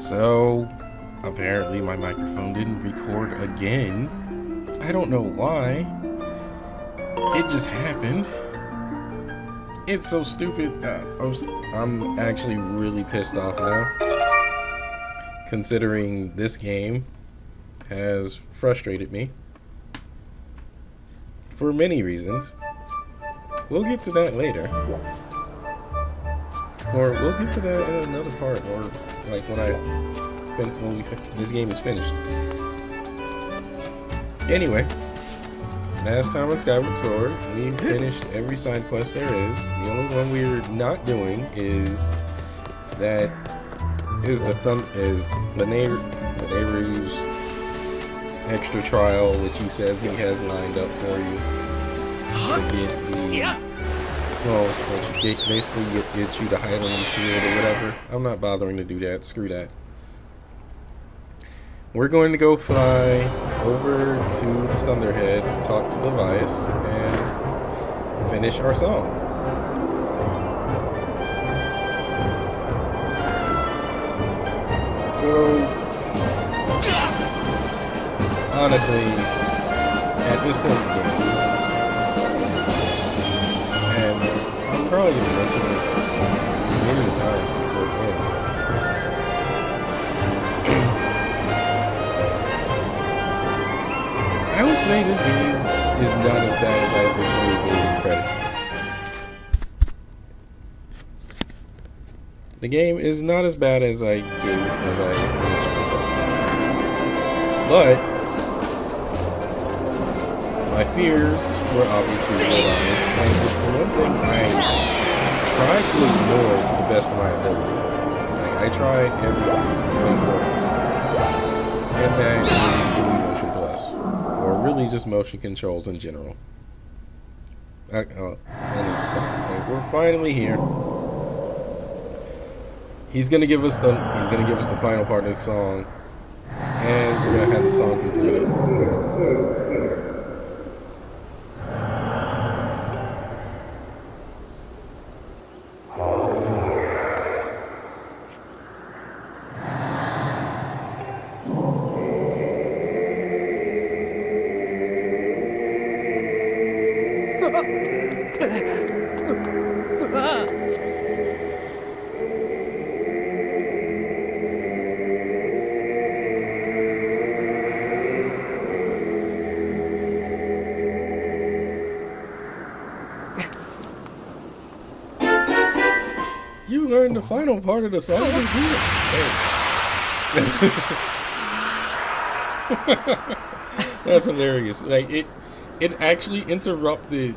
So, apparently my microphone didn't record again. I don't know why. It just happened. It's so stupid. I'm actually really pissed off now, considering this game has frustrated me for many reasons. We'll get to that later. Or we'll get to that in another part, or like when this game is finished. Anyway, last time on Skyward Sword, we finished every side quest there is. The only one we're not doing is the neighbor's extra trial, which he says he has lined up for you to get the. Well, basically gets you the Highland shield or whatever. I'm not bothering to do that. Screw that. We're going to go fly over to the Thunderhead to talk to Levias and finish our song. So, honestly, at this point in the game, I'm probably going to mention this many times before it ends. I would say this game is not as bad as I originally gave it credit. The game is not as bad as I gave it as I originally thought. But my fears were obviously realized, and it's the one thing I tried to ignore to the best of my ability. Like, I tried everything to ignore this. And that is the Wii Motion Plus. Or really just motion controls in general. I need to stop. Like, we're finally here. He's gonna give us the final part of the song. And we're gonna have the song concluded. You learned the final part of the song. That's hilarious. Like it actually interrupted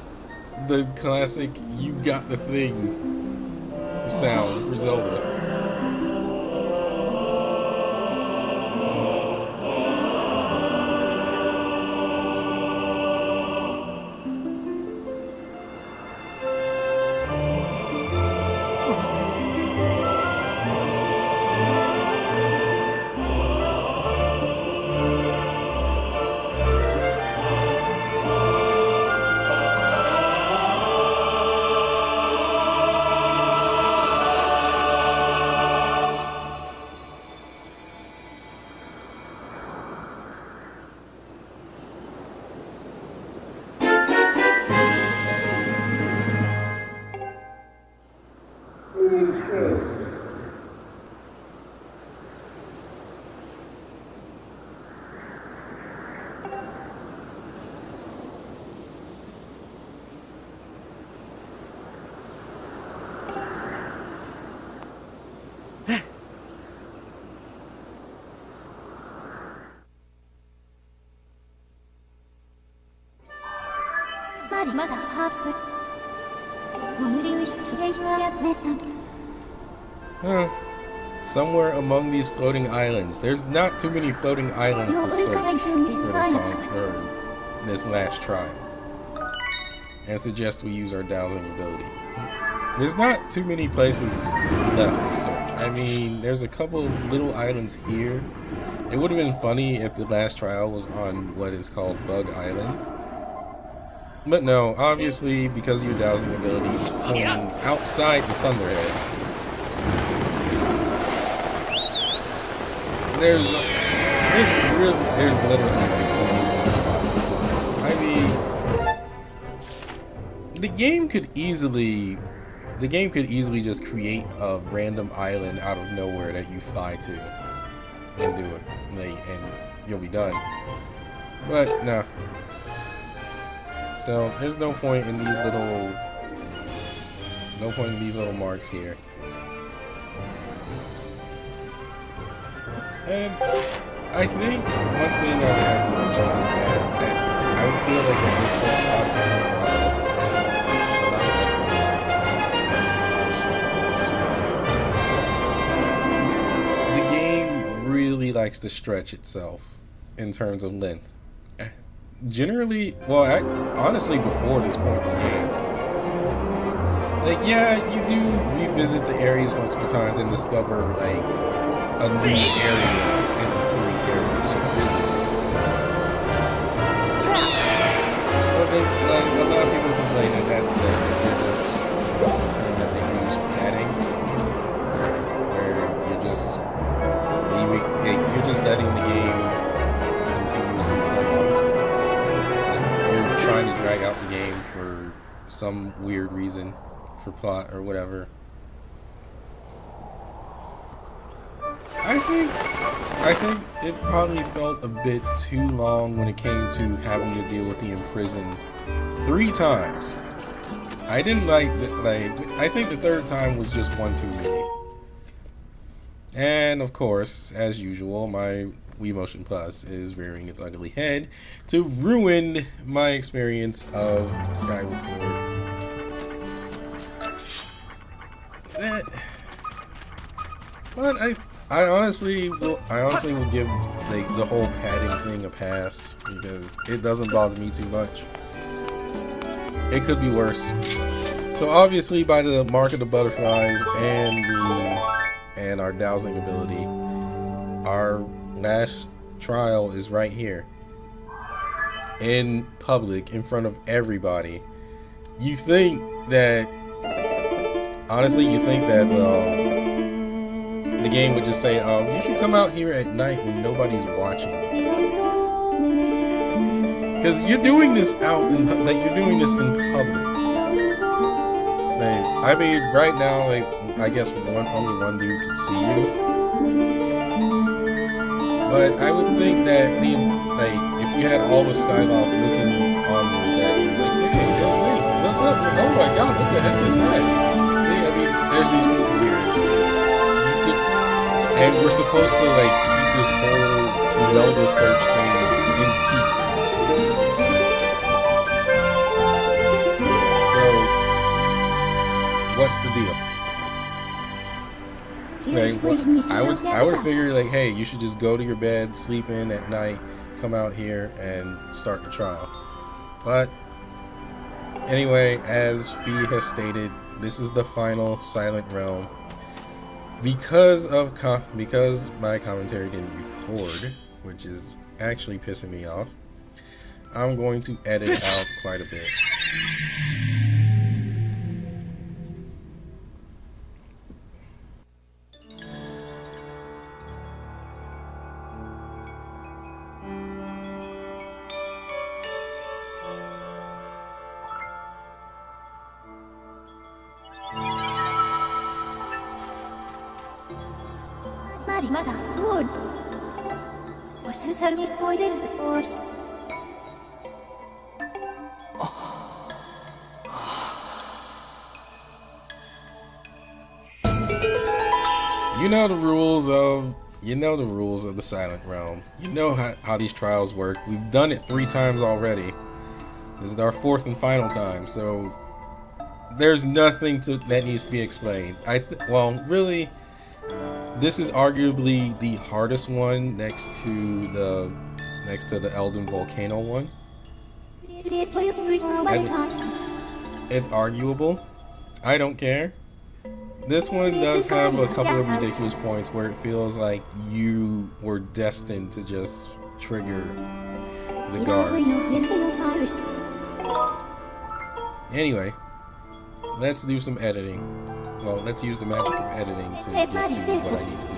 the classic "You Got the Thing" sound for Zelda. Somewhere among these floating islands. There's not too many floating islands to search for the song for this last trial. And suggest we use our dowsing ability. There's not too many places left to search. I mean, there's a couple little islands here. It would have been funny if the last trial was on what is called Bug Island. But no, obviously, because of your dowsing ability, pulling outside the Thunderhead. there's literally like only one spot to fly. I mean, the game could easily just create a random island out of nowhere that you fly to and do it, and you'll be done. But no. So there's no point in these little marks here. And I think one thing I would have to mention is that I would feel like at this point the game really likes to stretch itself in terms of length. Generally, well, honestly, before this point in the game, like, yeah, you do revisit the areas multiple times and discover like a new area in the 3 areas you visit. But like, a lot of people complain that just, what's the term that they use, padding, where you're just letting the game continuously play on. You're trying to drag out the game for some weird reason, for plot or whatever. I think it probably felt a bit too long when it came to having to deal with the imprisoned 3 times. I didn't like I think the 3rd time was just one too many. And of course, as usual, my Wii Motion Plus is rearing its ugly head to ruin my experience of Skyward Sword. But I honestly will give like the whole padding thing a pass because it doesn't bother me too much. It could be worse. So obviously, by the mark of the butterflies and our dowsing ability, our last trial is right here in public in front of everybody. You think that the game would just say, you should come out here at night when nobody's watching. Because you're doing this in public. I mean, right now, I guess only one dude can see you. But I would think that if you had all the Skyloft looking onwards at you, like, hey, there's me. What's up? Oh my God, what the heck is that? See, I mean, there's these people here. And we're supposed to keep this whole Zelda search thing in secret. So, what's the deal? I would figure hey, you should just go to your bed, sleep in at night, come out here and start the trial. But anyway, as Fee has stated, this is the final Silent Realm. Because my commentary didn't record, which is actually pissing me off, I'm going to edit out quite a bit. You know the rules of the Silent Realm. You know how these trials work. We've done it 3 times already. This is our 4th and final time, so there's nothing that needs to be explained. Well, really, this is arguably the hardest one next to the Elden Volcano one. It's arguable. I don't care. This one does have a couple of ridiculous points where it feels like you were destined to just trigger the guards. Anyway, let's do some editing. Well, let's use the magic of editing to get to what I need to do.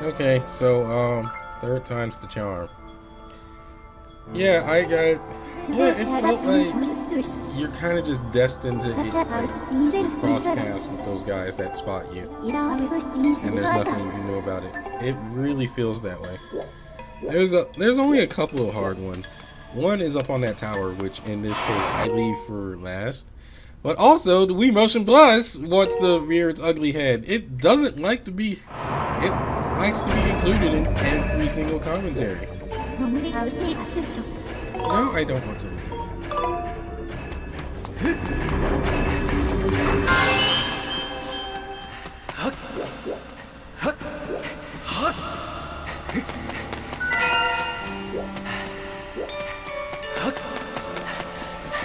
Okay, so third time's the charm. Yeah, I got. Yeah, it felt like you're kind of just destined to cross paths with those guys that spot you, and there's nothing you can do about it. It really feels that way. There's only a couple of hard ones. One is up on that tower, which in this case I leave for last. But also, the Wii Motion Plus wants to rear its ugly head. It doesn't like to be. It likes to be included in every single commentary. No, I don't want to leave.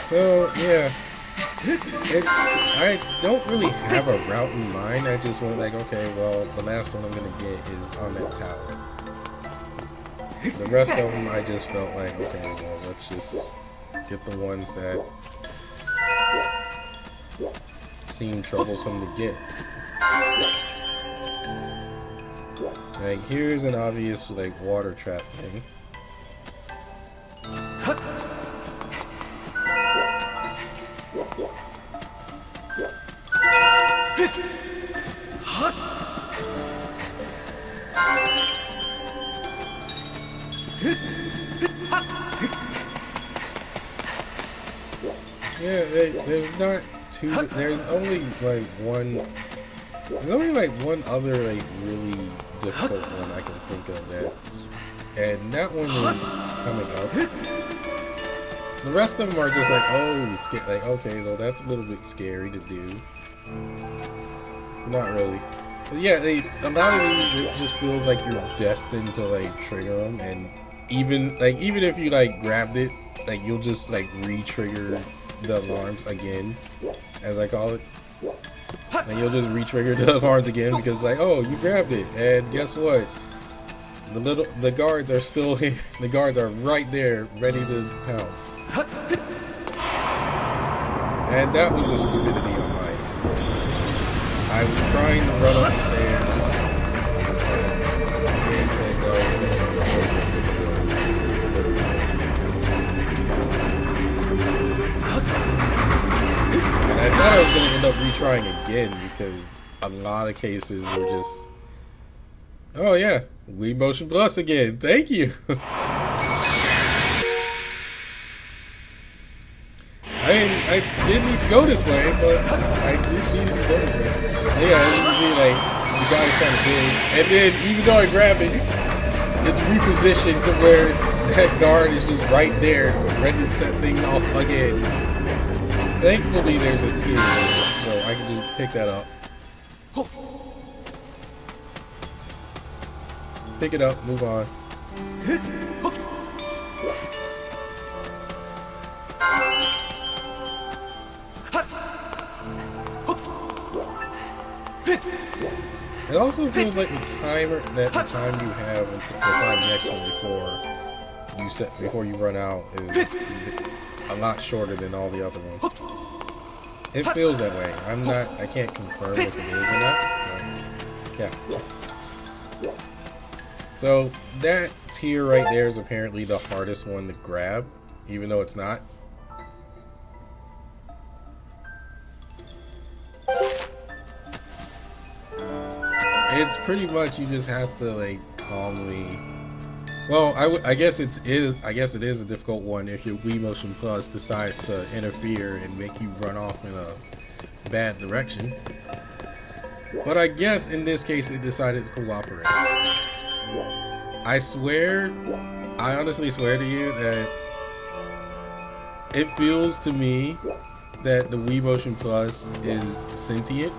So, yeah. I don't really have a route in mind. I just went like, okay, well, the last one I'm going to get is on that tower. The rest of them, I just felt like, okay, well, let's just get the ones that seem troublesome to get. Like, here's an obvious, like, water trap thing. Yeah, there's not too. There's only like one. There's only like one other like really difficult one I can think of that's, and that one is coming up. The rest of them are just like, oh, like okay, though that's a little bit scary to do. Not really. But yeah, a lot of these it just feels like you're destined to like trigger them, and even if you like grabbed it, like you'll just like re-trigger the alarms again, as I call it. And you'll just re-trigger the alarms again because like, oh, you grabbed it, and guess what? The guards are still here. The guards are right there, ready to pounce. And that was a stupidity on my end. I was trying to run up the stairs. The game said no. And I thought I was going to end up retrying again because a lot of cases were just, oh yeah, Wii Motion Plus again. Thank you. I didn't need to go this way, but I did need to go this way. Yeah, as you can see, like, the guy's kind of big. And then, even though I grabbed it, it's repositioned to where that guard is just right there, ready to set things off again. Thankfully, there's a tier, so I can just pick that up. Pick it up, move on. It also feels like the time you have to find the next one before you run out is a lot shorter than all the other ones. It feels that way. I can't confirm if it is or not. But yeah. So that tier right there is apparently the hardest one to grab, even though it's not. It's pretty much you just have to like calmly. Well, I guess it is a difficult one if your Wii Motion Plus decides to interfere and make you run off in a bad direction. But I guess in this case it decided to cooperate. I honestly swear to you that it feels to me that the Wii Motion Plus is sentient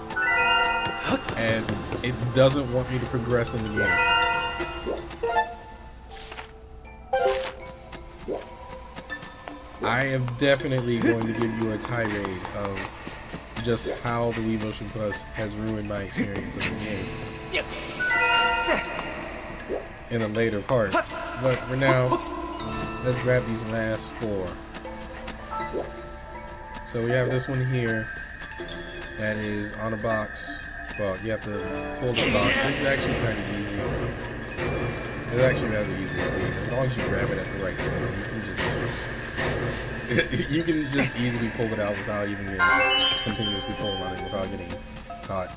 and it doesn't want me to progress in the game. I am definitely going to give you a tirade of just how the Wii Motion Plus has ruined my experience in this game in a later part. But for now, let's grab these last 4. So we have this one here that is on a box. Well, you have to pull the box. This is actually kind of easy. It's actually rather easy to read. As long as you grab it at the right time, you can just easily pull it out without even continuously pulling on it without getting caught.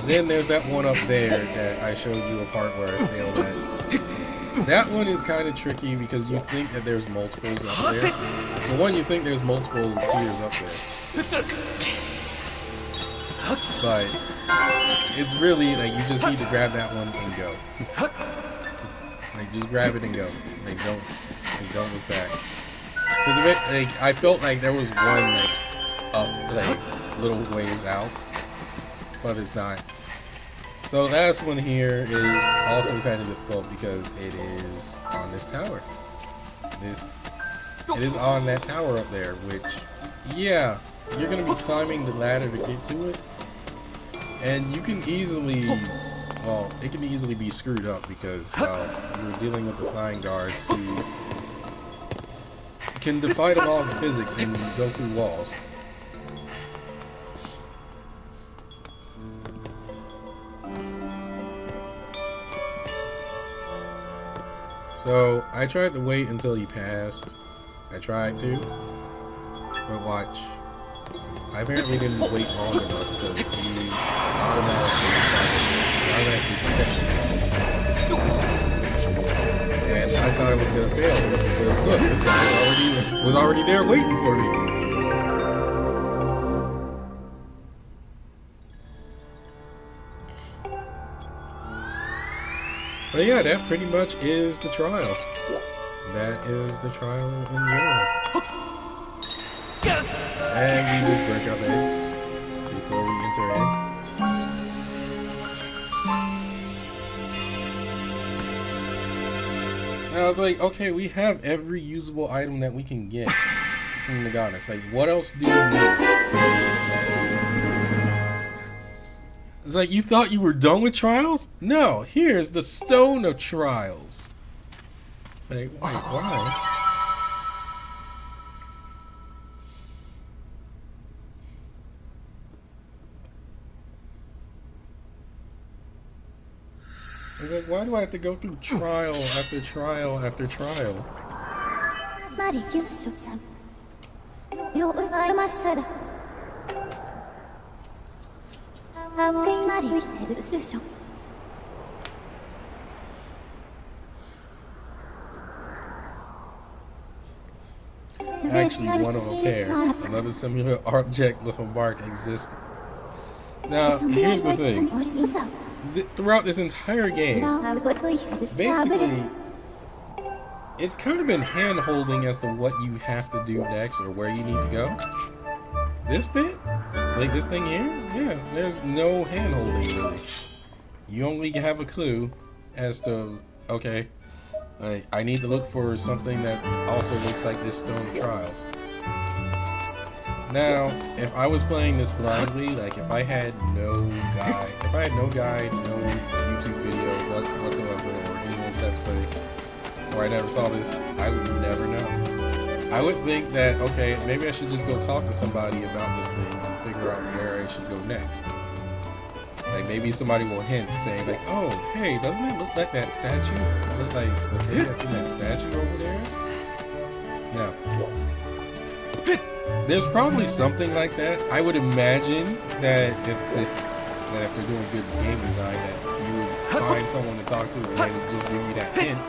Then there's that one up there that I showed you a part where I failed at. That one is kind of tricky because you think that there's multiples up there. For one, you think there's multiple tiers up there. But it's really like you just need to grab that one and go. Like just grab it and go. Like don't look back. Because like I felt like there was one like up like little ways out, but it's not. So the last one here is also kind of difficult because it is on this tower. It is on that tower up there, which, yeah, you're going to be climbing the ladder to get to it. And you can easily, well, it can easily be screwed up because, well, you're dealing with the flying guards who can defy the laws of physics and go through walls. So I tried to wait until he passed. I tried to, but watch. I apparently didn't wait long enough because he automatically protected me. And I thought I was gonna fail because look, this guy was already there waiting for me. But yeah, that pretty much is the trial. That is the trial in general. And we will break our legs before we enter in. Now it's like, okay, we have every usable item that we can get from the goddess. Like, what else do we need? It's like, you thought you were done with trials? No, here's the Stone of Trials. Like, wait, why? It's like, why do I have to go through trial after trial after trial? Actually, one of a pair. Another similar object with a mark exists. Now, here's the thing. Throughout this entire game, basically, it's kind of been hand-holding as to what you have to do next or where you need to go. This bit? Like this thing here? Yeah, there's no hand-holding really. You only have a clue as to, okay, I need to look for something that also looks like this Stone of Trials. Now, if I was playing this blindly, like if I had no guide, no YouTube video whatsoever, or anyone's Let's Play, or I never saw this, I would never know. I would think that, okay, maybe I should just go talk to somebody about this thing and figure out where I should go next. Like maybe somebody will hint saying like, oh, hey, doesn't that look like that statue? Look like the thing that's in that statue over there? Now, there's probably something like that. I would imagine that if they're doing good game design, that you would find someone to talk to and they would just give you that hint.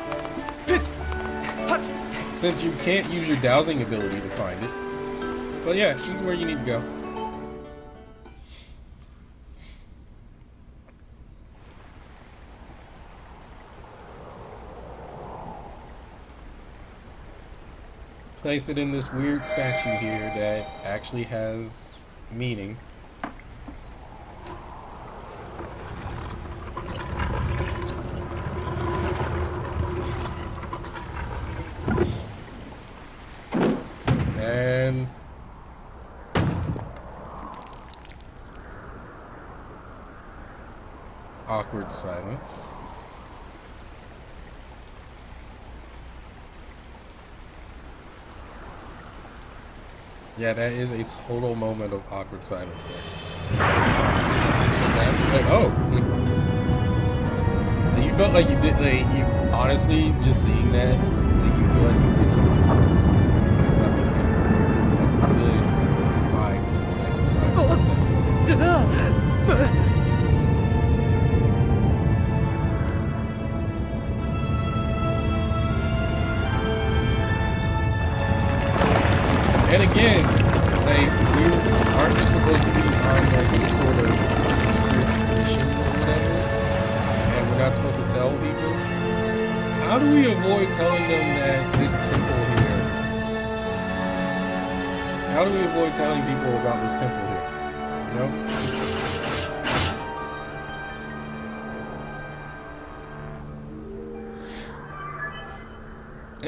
Since you can't use your dowsing ability to find it. But yeah, this is where you need to go. Place it in this weird statue here that actually has meaning. And awkward silence. Yeah, that is a total moment of awkward silence there. Like, oh. And you felt like you did, like, you honestly, just seeing that, like, you feel like you did something wrong. Because nothing happened for a good 5-10 seconds. And again, like, we aren't just supposed to be on like some sort of secret mission or whatever, and we're not supposed to tell people. How do we avoid telling them that this temple here? How do we avoid telling people about this temple here? You know?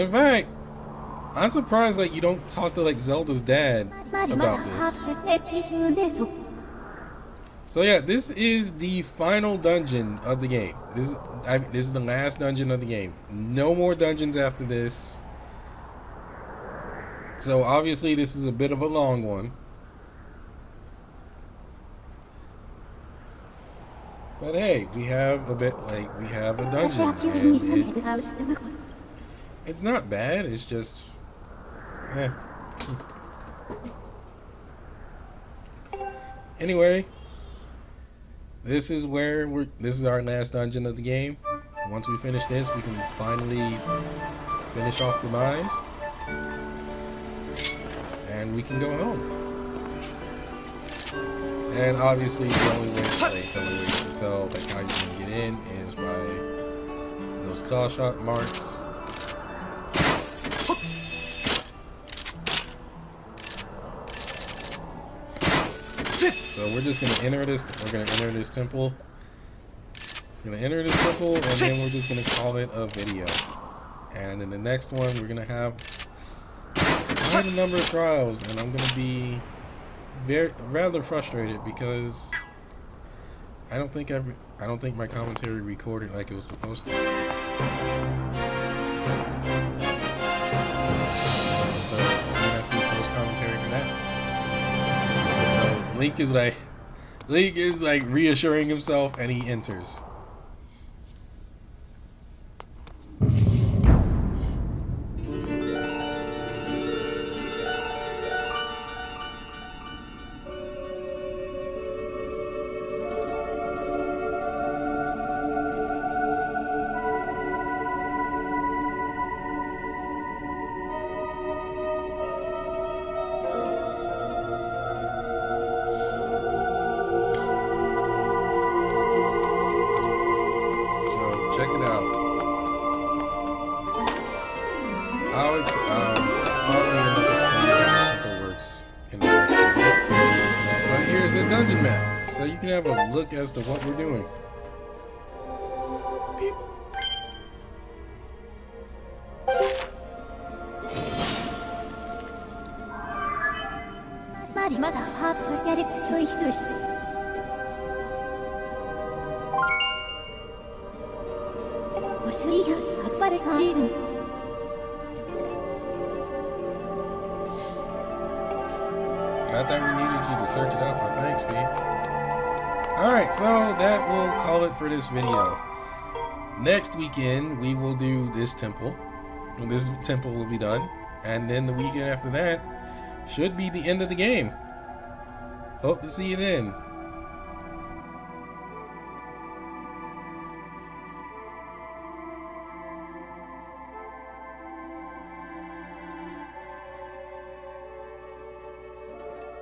In fact, I'm surprised like you don't talk to like Zelda's dad about this. So yeah, this is the final dungeon of the game. This is the last dungeon of the game. No more dungeons after this. So obviously this is a bit of a long one. But hey, we have a dungeon. And it's not bad, it's just Anyway, this is our last dungeon of the game. Once we finish this, we can finally finish off the mines, and we can go home. And obviously, the only way to tell like how you're gonna get in is by those call shot marks. So we're just gonna enter this. We're gonna enter this temple. We're gonna enter this temple, and then we're just gonna call it a video. And in the next one, we're gonna have quite a number of trials, and I'm gonna be rather frustrated because I don't think my commentary recorded like it was supposed to. So I'm gonna have to do post commentary for that. Link is like reassuring himself, and he enters. Check it out. I'll probably explain how this temple works in the next video. But here's the dungeon map, so you can have a look as to what we're doing. Not that we needed you to search it up, but thanks, B. Alright, so that will call it for this video. Next weekend, we will do this temple. This temple will be done. And then the weekend after that should be the end of the game. Hope to see you then.